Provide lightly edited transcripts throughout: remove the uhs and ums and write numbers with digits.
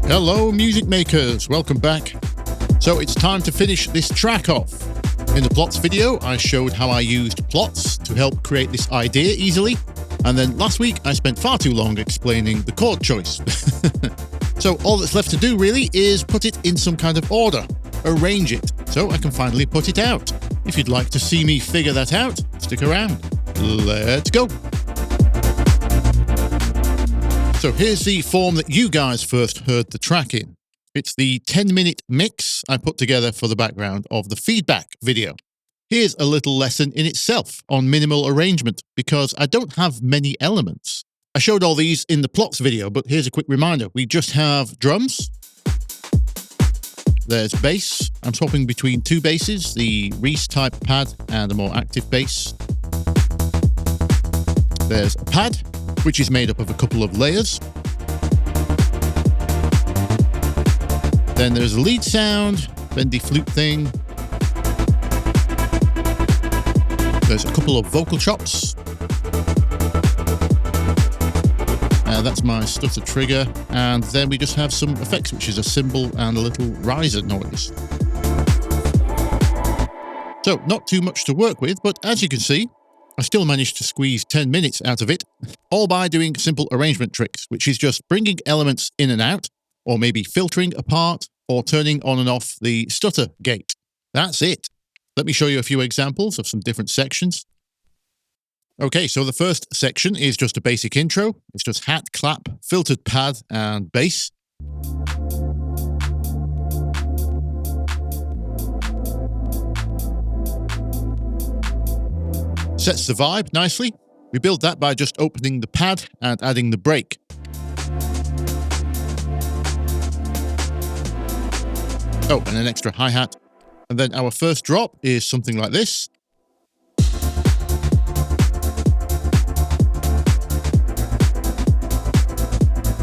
Hello music makers, welcome back. So it's time to finish this track off. In the plots video, I showed how I used plots to help create this idea easily. And then last week, I spent far too long explaining the chord choice. So all that's left to do really is put it in some kind of order, arrange it, so I can finally put it out. If you'd like to see me figure that out, stick around. Let's go. So here's the form that you guys first heard the track in. It's the 10-minute mix I put together for the background of the feedback video. Here's a little lesson in itself on minimal arrangement, because I don't have many elements. I showed all these in the plots video, but here's a quick reminder. We just have drums. There's bass. I'm swapping between two basses, the Reese type pad and a more active bass. There's a pad, which is made up of a couple of layers. Then there's a lead sound, bendy flute thing. There's a couple of vocal chops. That's my stutter trigger. And then we just have some effects, which is a cymbal and a little riser noise. So not too much to work with, but as you can see, I still managed to squeeze 10 minutes out of it, all by doing simple arrangement tricks, which is just bringing elements in and out, or maybe filtering a part, or turning on and off the stutter gate. That's it. Let me show you a few examples of some different sections. Okay, so the first section is just a basic intro. It's just hat, clap, filtered pad, and bass. Sets the vibe nicely. We build that by just opening the pad and adding the break. Oh, and an extra hi-hat. And then our first drop is something like this.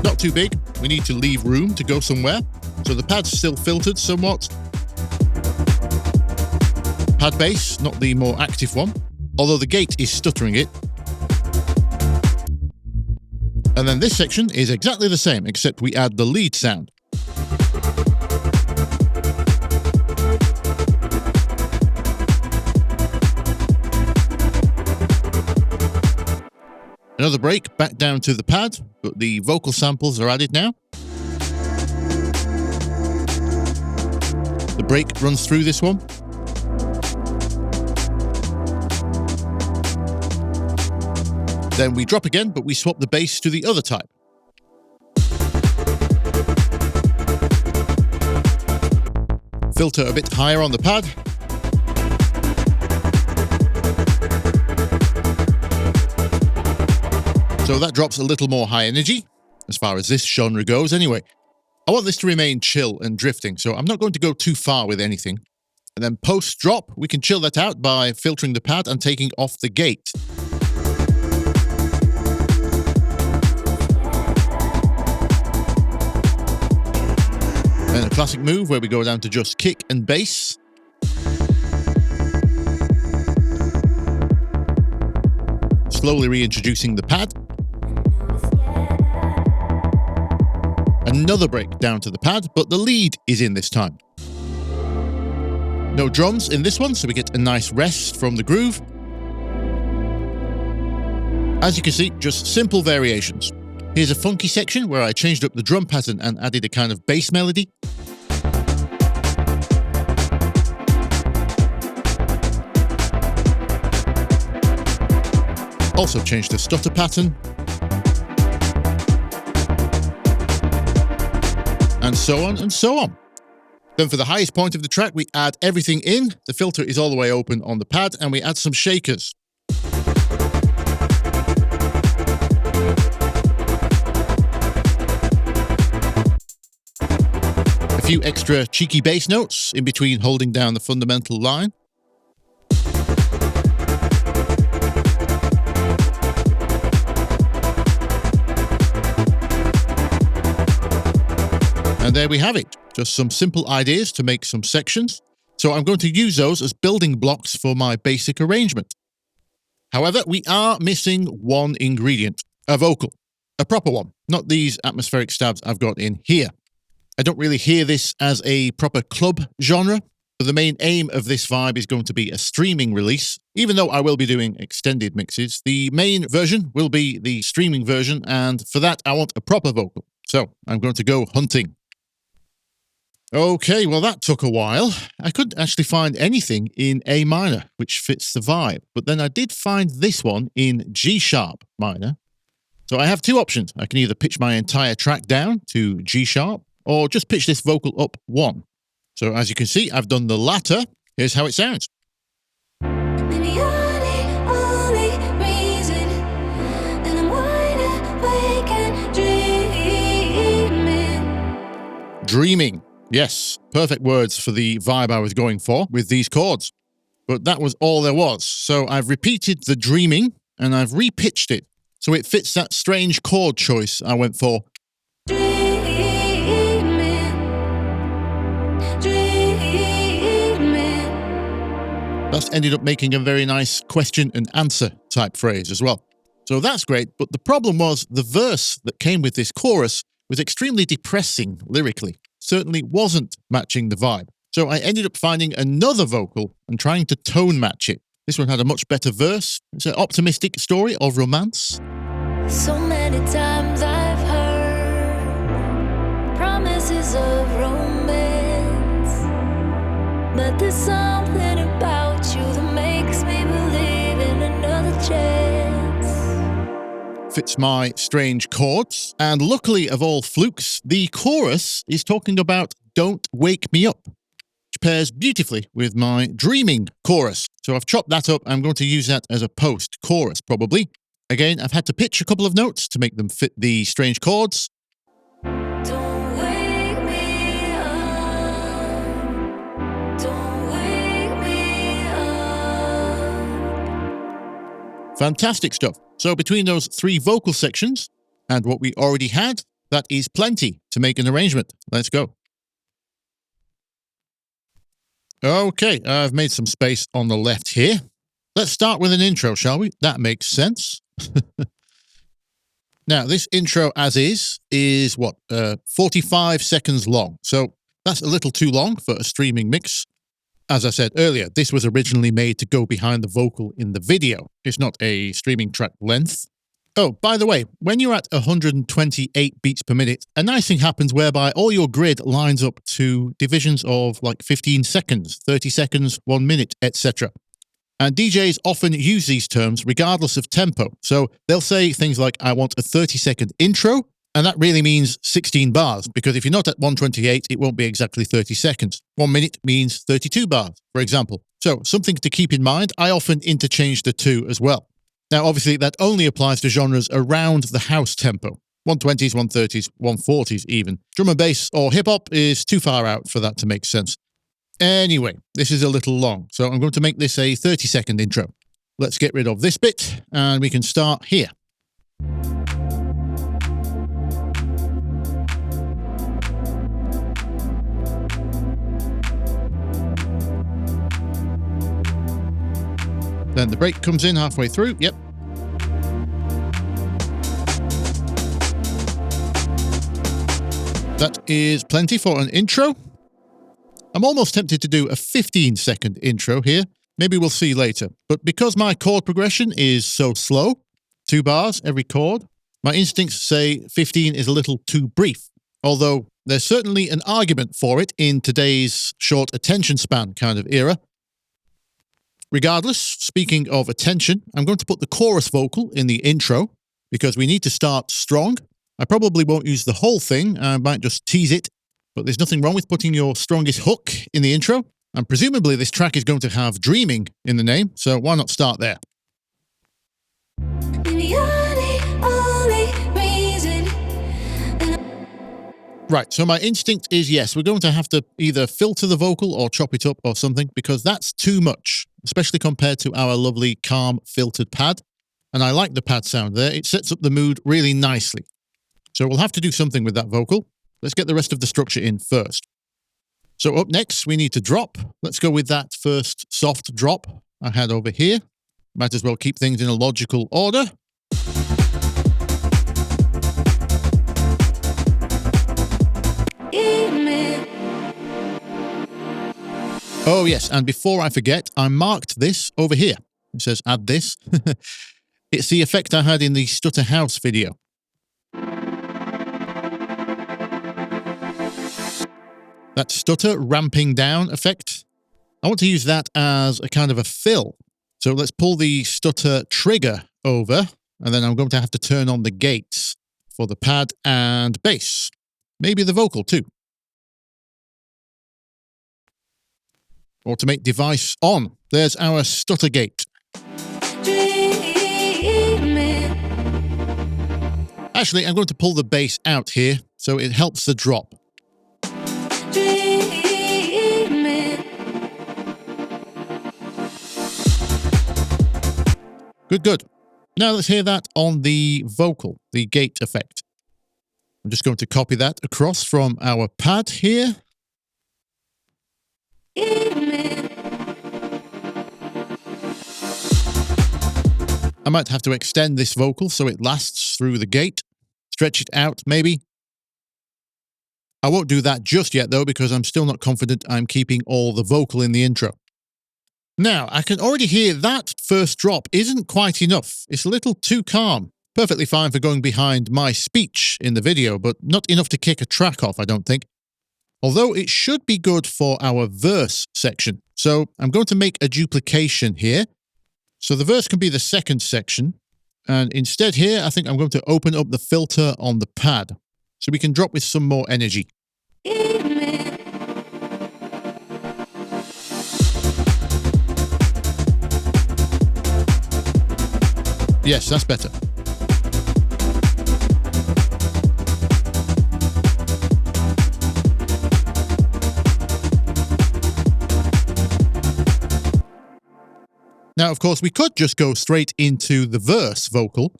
Not too big. We need to leave room to go somewhere. So the pad's still filtered somewhat. Pad bass, not the more active one, although the gate is stuttering it. And then this section is exactly the same, except we add the lead sound. Another break back down to the pad, but the vocal samples are added now. The break runs through this one. Then we drop again, but we swap the bass to the other type. Filter a bit higher on the pad. So that drops a little more high energy, as far as this genre goes anyway. I want this to remain chill and drifting, so I'm not going to go too far with anything. And then post-drop, we can chill that out by filtering the pad and taking off the gate. Then a classic move where we go down to just kick and bass. Slowly reintroducing the pad. Another break down to the pad, but the lead is in this time. No drums in this one, so we get a nice rest from the groove. As you can see, just simple variations. Here's a funky section where I changed up the drum pattern and added a kind of bass melody. Also changed the stutter pattern. And so on and so on. Then for the highest point of the track, we add everything in. The filter is all the way open on the pad, and we add some shakers. A few extra cheeky bass notes in between holding down the fundamental line. And there we have it, just some simple ideas to make some sections. So I'm going to use those as building blocks for my basic arrangement. However, we are missing one ingredient, a vocal, a proper one, not these atmospheric stabs I've got in here. I don't really hear this as a proper club genre. So the main aim of this vibe is going to be a streaming release. Even though I will be doing extended mixes, the main version will be the streaming version, and for that I want a proper vocal. So I'm going to go hunting. Okay, well that took a while. I couldn't actually find anything in A minor, which fits the vibe. But then I did find this one in G sharp minor. So I have two options. I can either pitch my entire track down to G sharp, or just pitch this vocal up one. So as you can see, I've done the latter. Here's how it sounds. Dreaming. Yes, perfect words for the vibe I was going for with these chords. But that was all there was. So I've repeated the dreaming and I've repitched it so it fits that strange chord choice I went for. That's ended up making a very nice question and answer type phrase as well. So that's great, but the problem was the verse that came with this chorus was extremely depressing lyrically. Certainly wasn't matching the vibe. So I ended up finding another vocal and trying to tone match it. This one had a much better verse. It's an optimistic story of romance. So many times I've heard promises of romance, but there's something about you that makes me believe in another chance. Fits my strange chords, and luckily of all flukes, the chorus is talking about "Don't Wake Me Up," which pairs beautifully with my dreaming chorus. So I've chopped that up. I'm going to use that as a post-chorus, probably. Again, I've had to pitch a couple of notes to make them fit the strange chords. Don't wake me up. Don't wake me up. Fantastic stuff. So between those three vocal sections and what we already had, that is plenty to make an arrangement. Let's go. Okay, I've made some space on the left here. Let's start with an intro, shall we? That makes sense. Now, this intro as is what, 45 seconds long. So that's a little too long for a streaming mix. As I said earlier, this was originally made to go behind the vocal in the video. It's not a streaming track length. Oh, by the way, when you're at 128 beats per minute, a nice thing happens whereby all your grid lines up to divisions of like 15 seconds, 30 seconds, 1 minute, etc. And DJs often use these terms regardless of tempo. So they'll say things like, I want a 30-second intro, and that really means 16 bars, because if you're not at 128, it won't be exactly 30 seconds. 1 minute means 32 bars, for example. So something to keep in mind, I often interchange the two as well. Now, obviously, that only applies to genres around the house tempo. 120s, 130s, 140s even. Drum and bass or hip-hop is too far out for that to make sense. Anyway, this is a little long, so I'm going to make this a 30-second intro. Let's get rid of this bit, and we can start here. Then the break comes in halfway through. Yep. That is plenty for an intro. I'm almost tempted to do a 15-second intro here. Maybe we'll see later. But because my chord progression is so slow, 2 bars every chord, my instincts say 15 is a little too brief. Although there's certainly an argument for it in today's short attention span kind of era. Regardless, speaking of attention, I'm going to put the chorus vocal in the intro because we need to start strong. I probably won't use the whole thing. I might just tease it. But there's nothing wrong with putting your strongest hook in the intro. And presumably this track is going to have dreaming in the name, so why not start there? Right, so my instinct is yes, we're going to have to either filter the vocal or chop it up or something, because that's too much, especially compared to our lovely, calm, filtered pad. And I like the pad sound there. It sets up the mood really nicely. So we'll have to do something with that vocal. Let's get the rest of the structure in first. So up next, we need to drop. Let's go with that first soft drop I had over here. Might as well keep things in a logical order. Oh yes, and before I forget, I marked this over here. It says add this. It's the effect I had in the Stutter House video. That stutter ramping down effect. I want to use that as a kind of a fill. So let's pull the stutter trigger over, and then I'm going to have to turn on the gates for the pad and bass. Maybe the vocal too. Automate device on. There's our stutter gate. Actually, I'm going to pull the bass out here so it helps the drop. Good, good. Now let's hear that on the vocal, the gate effect. I'm just going to copy that across from our pad here. I might have to extend this vocal so it lasts through the gate. Stretch it out, maybe. I won't do that just yet, though, because I'm still not confident I'm keeping all the vocal in the intro. Now, I can already hear that first drop isn't quite enough. It's a little too calm. Perfectly fine for going behind my speech in the video, but not enough to kick a track off, I don't think. Although it should be good for our verse section. So I'm going to make a duplication here. So the verse can be the second section. And instead here, I think I'm going to open up the filter on the pad. So we can drop with some more energy. Yes, that's better. Now, of course, we could just go straight into the verse vocal,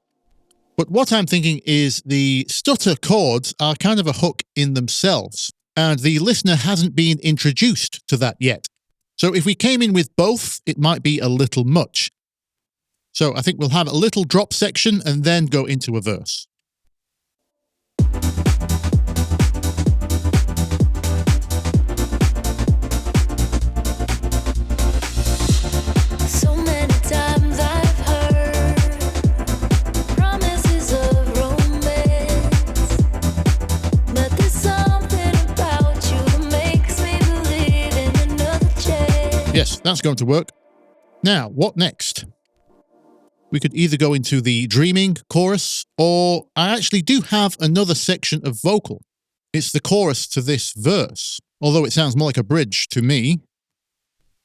but what I'm thinking is the stutter chords are kind of a hook in themselves, and the listener hasn't been introduced to that yet. So if we came in with both, it might be a little much. So I think we'll have a little drop section and then go into a verse. Yes, that's going to work. Now, what next? We could either go into the dreaming chorus, or I actually do have another section of vocal. It's the chorus to this verse, although it sounds more like a bridge to me.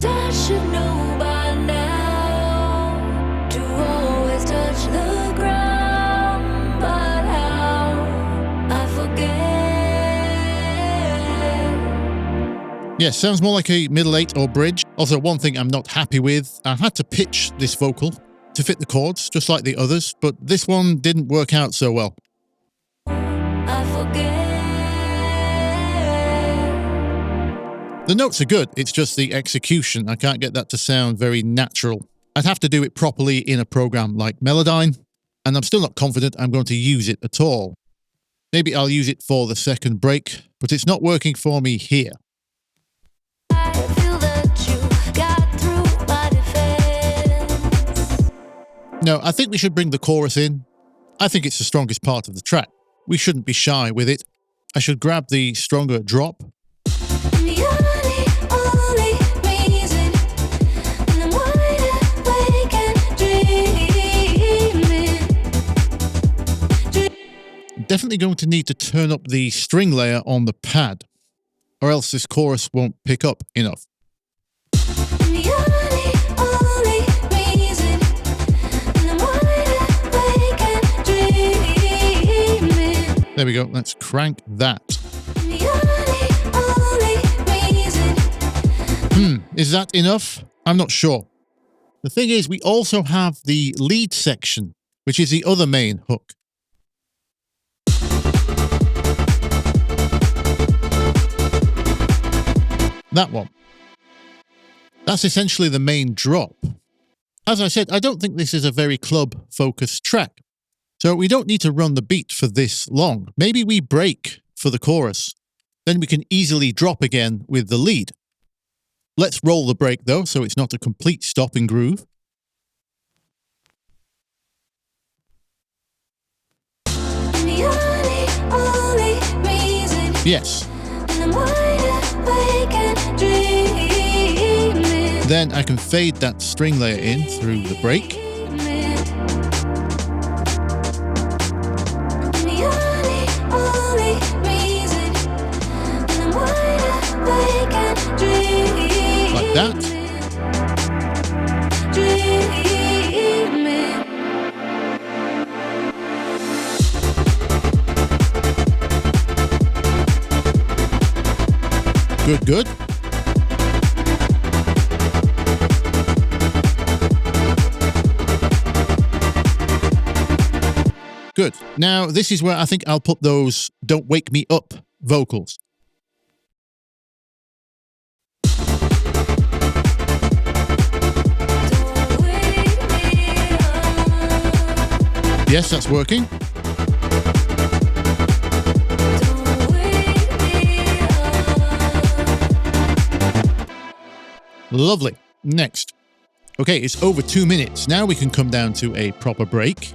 I should know by now to always touch the ground, but how I forget. Yes, sounds more like a middle eight or bridge. Also, one thing I'm not happy with, I had to pitch this vocal to fit the chords, just like the others, but this one didn't work out so well. I forget. The notes are good, it's just the execution. I can't get that to sound very natural. I'd have to do it properly in a program like Melodyne, and I'm still not confident I'm going to use it at all. Maybe I'll use it for the second break, but it's not working for me here. No, I think we should bring the chorus in. I think it's the strongest part of the track. We shouldn't be shy with it. I should grab the stronger drop. Definitely going to need to turn up the string layer on the pad, or else this chorus won't pick up enough. There we go, let's crank that. Is that enough? I'm not sure. The thing is, we also have the lead section, which is the other main hook. That one. That's essentially the main drop. As I said, I don't think this is a very club-focused track. So we don't need to run the beat for this long. Maybe we break for the chorus. Then we can easily drop again with the lead. Let's roll the break though, so it's not a complete stop in groove. Yes. Then I can fade that string layer in through the break. Like that. Good, good. Good. Now, this is where I think I'll put those "Don't Wake Me Up" vocals. Yes, that's working. Lovely. Next. Okay, it's over 2 minutes. Now we can come down to a proper break.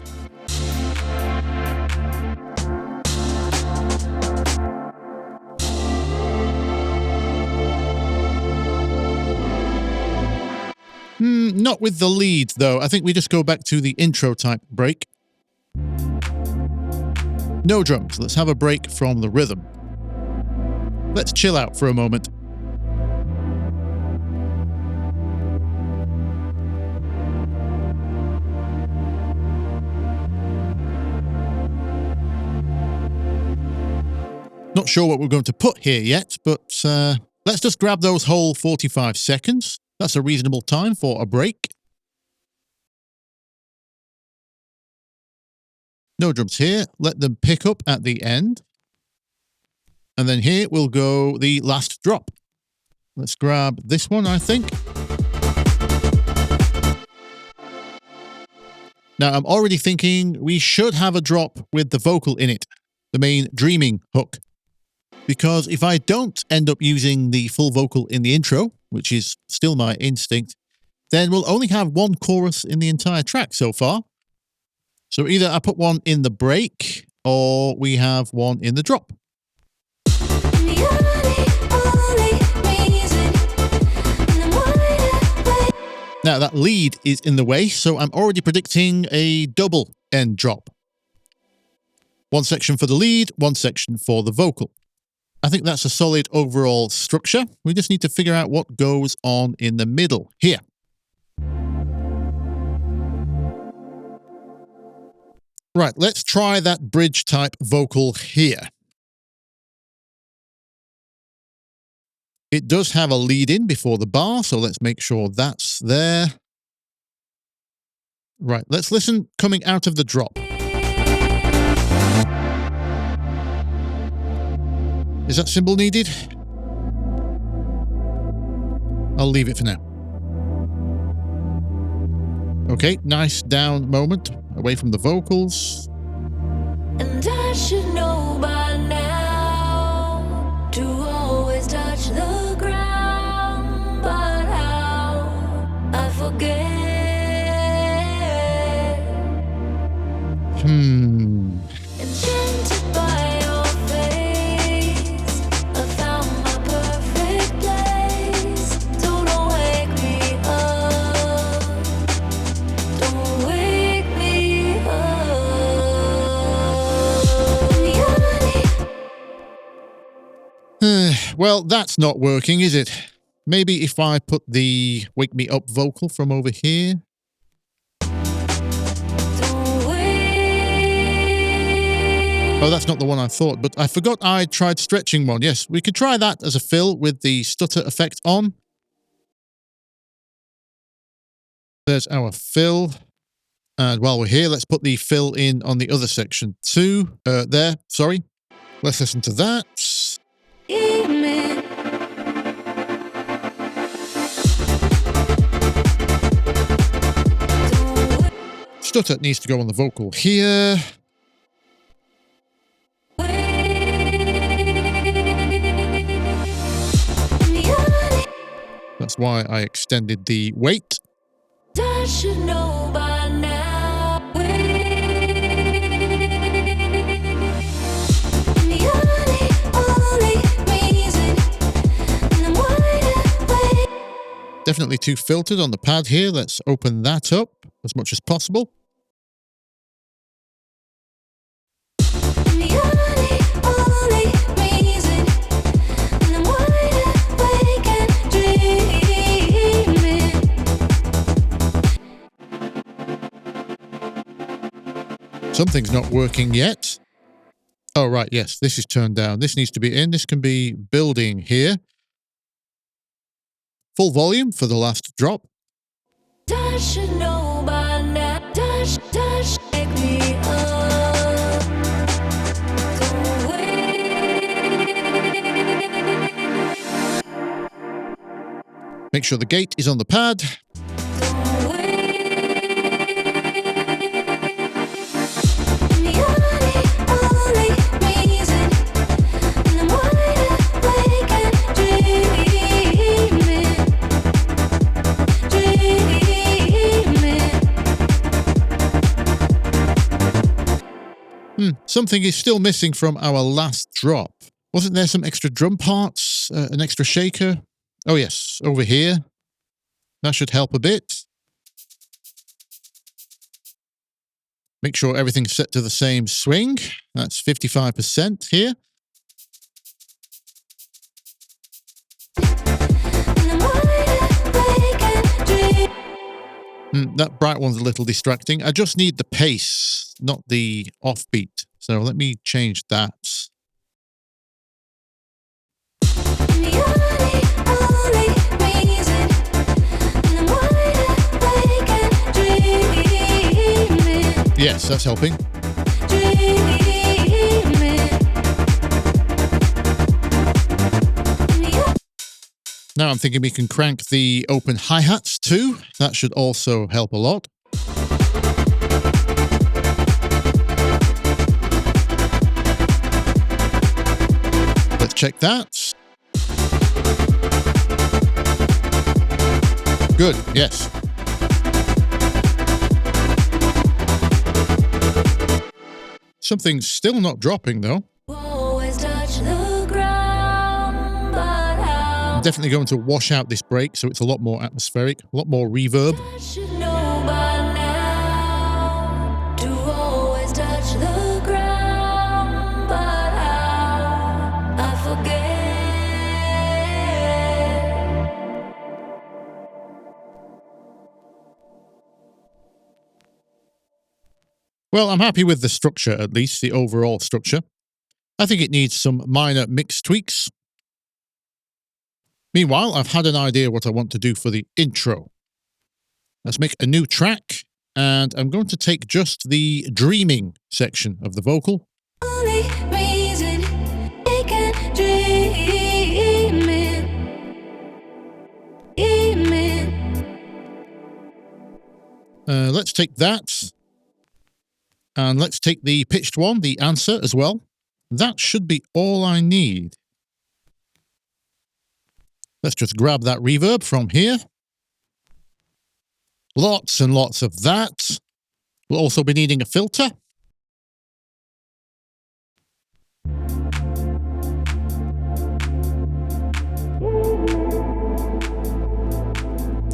Not with the lead, though. I think we just go back to the intro type break. No drums. Let's have a break from the rhythm. Let's chill out for a moment. Not sure what we're going to put here yet, but let's just grab those whole 45 seconds. That's a reasonable time for a break. No drums here. Let them pick up at the end. And then here we'll go the last drop. Let's grab this one, I think. Now, I'm already thinking we should have a drop with the vocal in it, the main dreaming hook. Because if I don't end up using the full vocal in the intro, which is still my instinct, then we'll only have one chorus in the entire track so far. So either I put one in the break, or we have one in the drop. Now that lead is in the way, so I'm already predicting a double end drop. One section for the lead, one section for the vocal. I think that's a solid overall structure. We just need to figure out what goes on in the middle here. Right, let's try that bridge type vocal here. It does have a lead in before the bar, so let's make sure that's there. Right, let's listen coming out of the drop. Is that cymbal needed? I'll leave it for now. Okay, nice down moment, away from the vocals. And I should know by now to always touch the ground, but how I forget. Enchanted by your face, I found my perfect place. So don't wake me up, don't wake me up. Well, that's not working, is it? Maybe if I put the Wake Me Up vocal from over here. Oh, that's not the one I thought, but I forgot I tried stretching one. Yes, we could try that as a fill with the stutter effect on. There's our fill. And while we're here, let's put the fill in on the other section too. There, sorry. Let's listen to that. Stutter needs to go on the vocal here. That's why I extended the wait. I should know by now. Definitely too filtered on the pad here. Let's open that up as much as possible. Something's not working yet. Oh, right, yes, this is turned down. This needs to be in. This can be building here. Full volume for the last drop. Should know by now. Wake me up. Don't wait. Make sure the gate is on the pad. Something is still missing from our last drop. Wasn't there some extra drum parts? An extra shaker? Oh yes, over here. That should help a bit. Make sure everything's set to the same swing. That's 55% here. That bright one's a little distracting. I just need the pace, not the offbeat. So let me change that. Yes, that's helping. Now I'm thinking we can crank the open hi-hats too. That should also help a lot. Let's check that. Good, yes. Something's still not dropping though. I'm definitely going to wash out this break so it's a lot more atmospheric, a lot more reverb. Well, I'm happy with the structure, at least, the overall structure. I think it needs some minor mix tweaks. Meanwhile, I've had an idea what I want to do for the intro. Let's make a new track, and I'm going to take just the dreaming section of the vocal. Only reason I can dream it. Let's take that. And let's take the pitched one, the answer as well. That should be all I need. Let's just grab that reverb from here. Lots and lots of that. We'll also be needing a filter.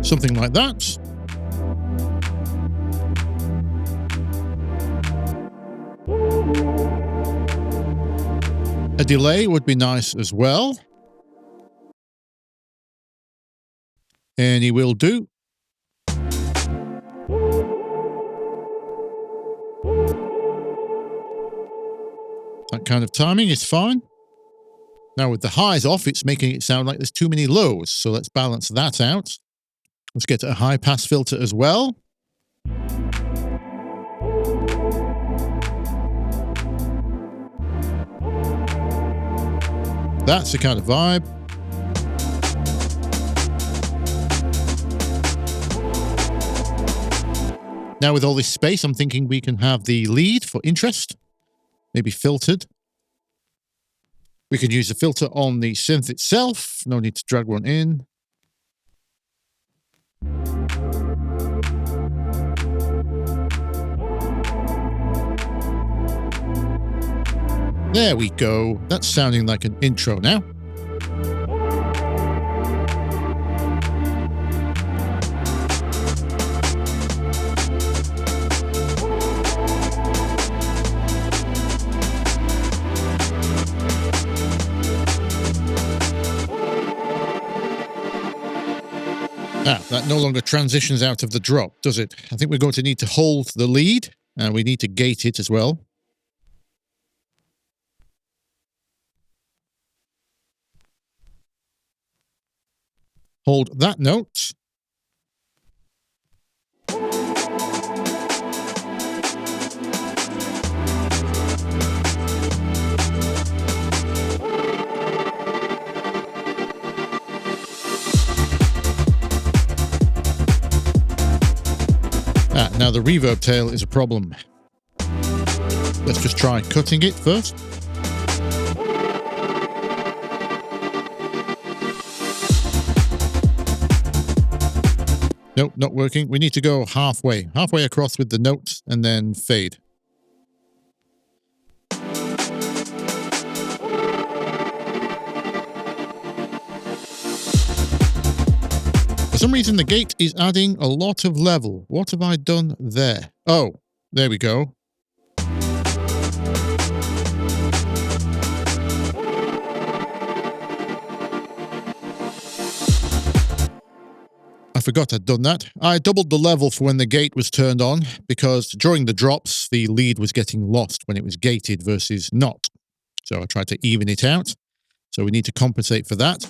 Something like that. A delay would be nice as well. Any will do. That kind of timing is fine. Now with the highs off, it's making it sound like there's too many lows. So let's balance that out. Let's get a high pass filter as well. That's the kind of vibe. Now with all this space, I'm thinking we can have the lead for interest, maybe filtered. We can use a filter on the synth itself. No need to drag one in. There we go. That's sounding like an intro now. That no longer transitions out of the drop, does it? I think we're going to need to hold the lead, and we need to gate it as well. Hold that note. Now the reverb tail is a problem. Let's just try cutting it first. Nope, not working. We need to go halfway across with the note and then fade. For some reason, the gate is adding a lot of level. What have I done there? Oh, there we go. I forgot I'd done that. I doubled the level for when the gate was turned on because during the drops, the lead was getting lost when it was gated versus not. So I tried to even it out. So we need to compensate for that.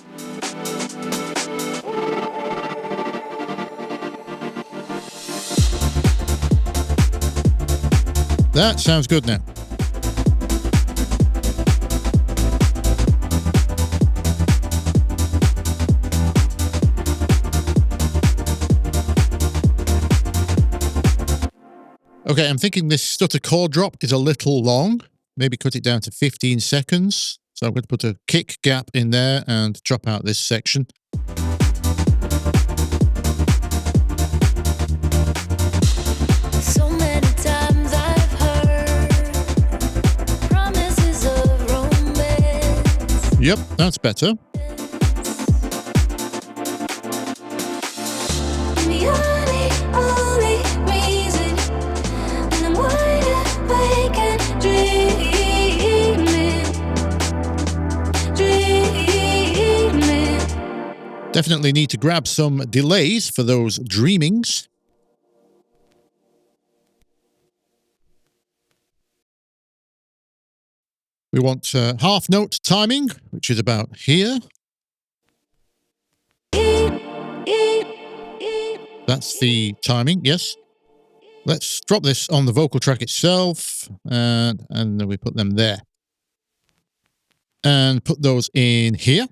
That sounds good now. Okay, I'm thinking this stutter chord drop is a little long. Maybe cut it down to 15 seconds. So I'm going to put a kick gap in there and drop out this section. Yep, that's better. Definitely need to grab some delays for those dreamings. We want half note timing, which is about here. That's the timing, yes. Let's drop this on the vocal track itself, and then we put them there. And put those in here.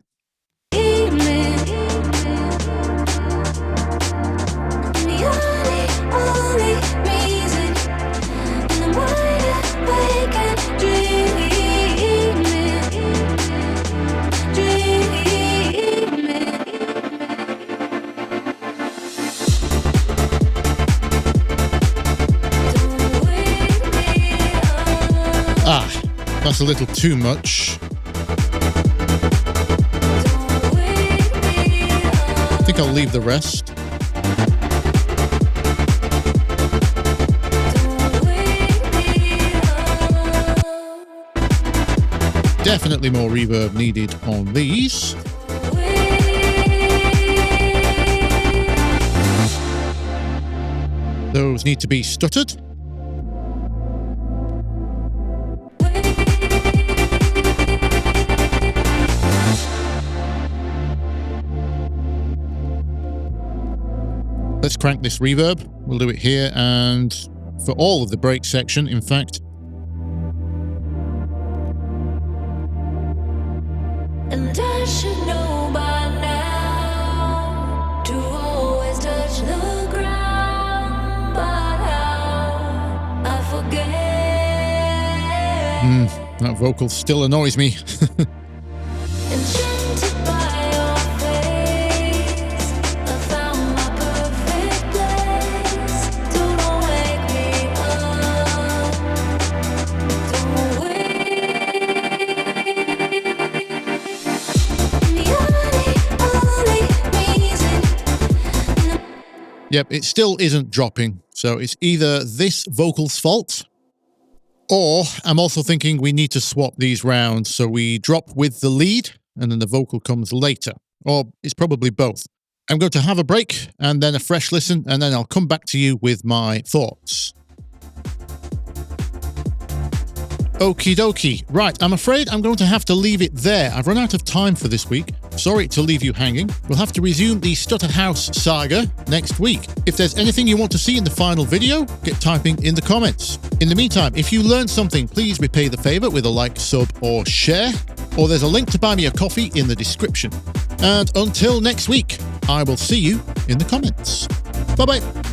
That's a little too much. I think I'll leave the rest. Definitely more reverb needed on these. Those need to be stuttered. Let's crank this reverb. We'll do it here and for all of the break section, in fact. And I should know by now to always touch the ground, but how I forget. That vocal still annoys me. Enchanted by your face, I found my perfect place. Don't wake me up, don't wake Yep, it still isn't dropping. So it's either this vocal's fault, or I'm also thinking we need to swap these round so we drop with the lead and then the vocal comes later. Or it's probably both. I'm going to have a break and then a fresh listen, and then I'll come back to you with my thoughts. Okie dokie. Right, I'm afraid I'm going to have to leave it there. I've run out of time for this week. Sorry to leave you hanging. We'll have to resume the Stutter House saga next week. If there's anything you want to see in the final video, get typing in the comments. In the meantime, if you learned something, please repay the favor with a like, sub, or share. Or there's a link to buy me a coffee in the description. And until next week, I will see you in the comments. Bye-bye.